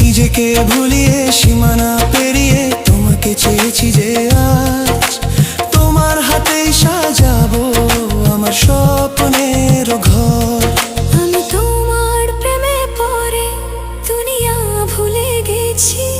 নিজেকে ভুলিয়ে সীমানা পেরিয়ে তোমাকে চেয়েছি যে আজ তোমার হাতেই সাজাবো আমার স্বপ্নের ঘর। আমি তোমার প্রেমে পড়ে দুনিয়া ভুলে গেছি।